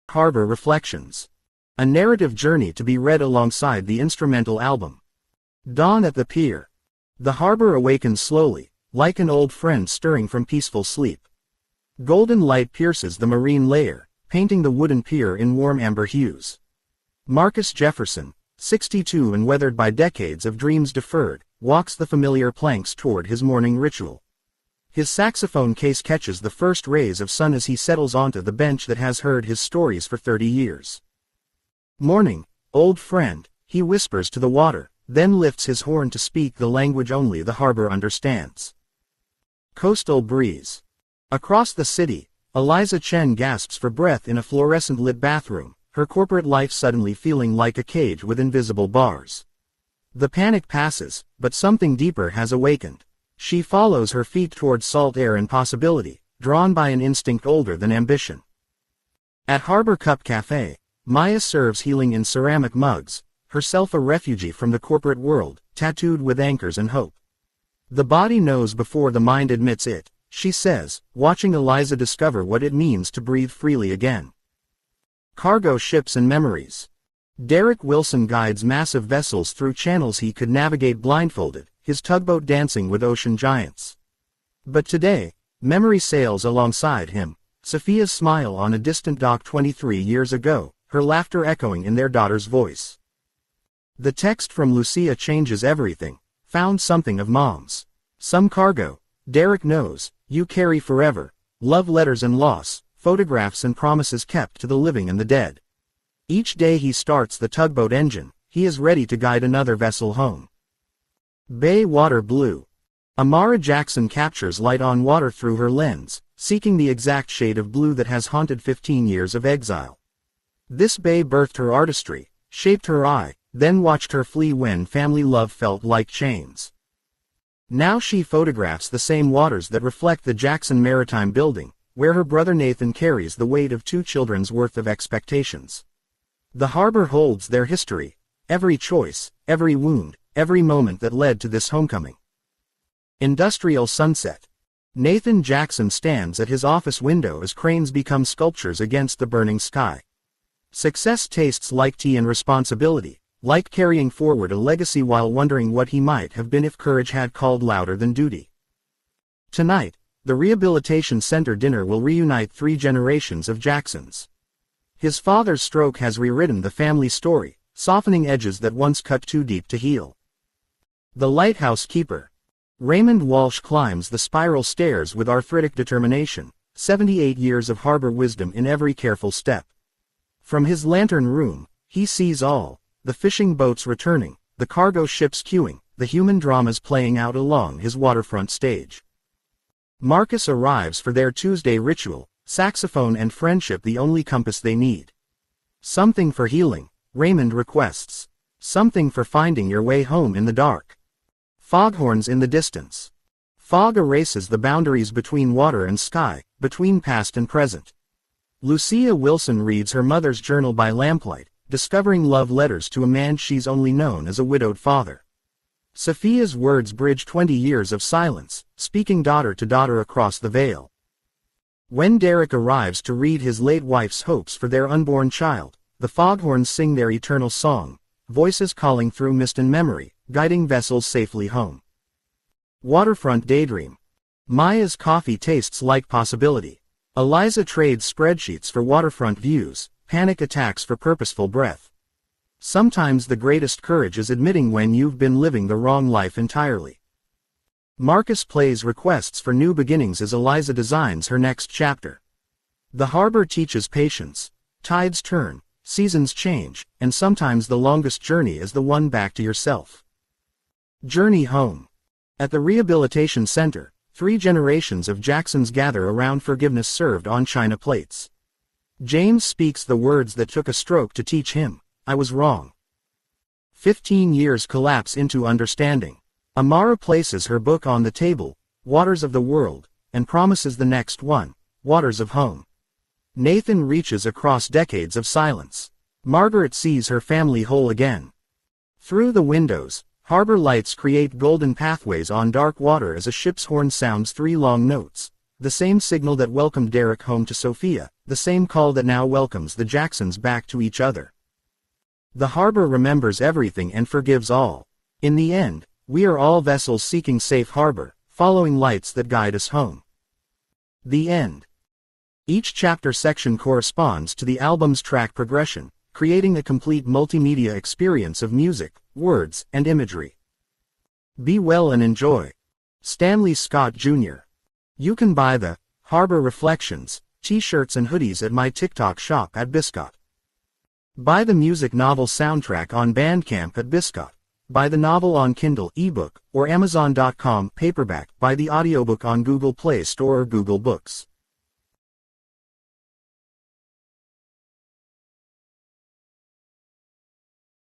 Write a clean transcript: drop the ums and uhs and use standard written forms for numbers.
Harbor Reflections. A narrative journey to be read alongside the instrumental album. Dawn at the pier. The harbor awakens slowly, like an old friend stirring from peaceful sleep. Golden light pierces the marine layer, painting the wooden pier in warm amber hues. Marcus Jefferson, 62 and weathered by decades of dreams deferred, walks the familiar planks toward his morning ritual. His saxophone case catches the first rays of sun as he settles onto the bench that has heard his stories for 30 years. Morning, old friend, he whispers to the water, then lifts his horn to speak the language only the harbor understands. Coastal breeze. Across the city, Eliza Chen gasps for breath in a fluorescent-lit bathroom, her corporate life suddenly feeling like a cage with invisible bars. The panic passes, but something deeper has awakened. She follows her feet towards salt air and possibility, drawn by an instinct older than ambition. At Harbor Cup Cafe, Maya serves healing in ceramic mugs, herself a refugee from the corporate world, tattooed with anchors and hope. The body knows before the mind admits it, she says, watching Eliza discover what it means to breathe freely again. Cargo ships and memories. Derek Wilson guides massive vessels through channels he could navigate blindfolded, his tugboat dancing with ocean giants. But today, memory sails alongside him, Sophia's smile on a distant dock 23 years ago, her laughter echoing in their daughter's voice. The text from Lucia changes everything, found something of Mom's. Some cargo, Derek knows, you carry forever, love letters and loss, photographs and promises kept to the living and the dead. Each day he starts the tugboat engine, he is ready to guide another vessel home. Bay water blue. Amara Jackson captures light on water through her lens, seeking the exact shade of blue that has haunted 15 years of exile. This bay birthed her artistry, shaped her eye, then watched her flee when family love felt like chains. Now she photographs the same waters that reflect the Jackson Maritime Building, where her brother Nathan carries the weight of 2 children's worth of expectations. The harbor holds their history, every choice, every wound, every moment that led to this homecoming. Industrial sunset. Nathan Jackson stands at his office window as cranes become sculptures against the burning sky. Success tastes like tea and responsibility, like carrying forward a legacy while wondering what he might have been if courage had called louder than duty. Tonight, the Rehabilitation Center dinner will reunite 3 generations of Jacksons. His father's stroke has rewritten the family story, softening edges that once cut too deep to heal. The Lighthouse Keeper. Raymond Walsh climbs the spiral stairs with arthritic determination, 78 years of harbor wisdom in every careful step. From his lantern room, he sees all, the fishing boats returning, the cargo ships queuing, the human dramas playing out along his waterfront stage. Marcus arrives for their Tuesday ritual, saxophone and friendship the only compass they need. Something for healing, Raymond requests. Something for finding your way home in the dark. Foghorns in the distance. Fog erases the boundaries between water and sky, between past and present. Lucia Wilson reads her mother's journal by lamplight, discovering love letters to a man she's only known as a widowed father. Sophia's words bridge 20 years of silence, speaking daughter to daughter across the veil. When Derek arrives to read his late wife's hopes for their unborn child, the foghorns sing their eternal song, voices calling through mist and memory, guiding vessels safely home. Waterfront daydream. Maya's coffee tastes like possibility. Eliza trades spreadsheets for waterfront views, panic attacks for purposeful breath. Sometimes the greatest courage is admitting when you've been living the wrong life entirely. Marcus plays requests for new beginnings as Eliza designs her next chapter. The harbor teaches patience. Tides turn, seasons change, and sometimes the longest journey is the one back to yourself. Journey home. At the Rehabilitation Center, 3 generations of Jacksons gather around forgiveness served on china plates. James speaks the words that took a stroke to teach him, I was wrong. 15 years collapse into understanding. Amara places her book on the table, Waters of the World, and promises the next one, Waters of Home. Nathan reaches across decades of silence. Margaret sees her family whole again. Through the windows, harbor lights create golden pathways on dark water as a ship's horn sounds 3 long notes, The same signal that welcomed Derek home to Sophia, the same call that now welcomes the Jacksons back to each other. The harbor remembers everything and forgives all. In the end, we are all vessels seeking safe harbor, following lights that guide us home. The end. Each chapter section corresponds to the album's track progression, creating a complete multimedia experience of music, words, and imagery. Be well and enjoy. Stanley Scott Jr. You can buy the Harbor Reflections t-shirts and hoodies at my TikTok shop at Biscott. Buy the music novel soundtrack on Bandcamp at Biscott. Buy the novel on Kindle ebook or Amazon.com paperback. Buy the audiobook on Google Play Store or Google Books.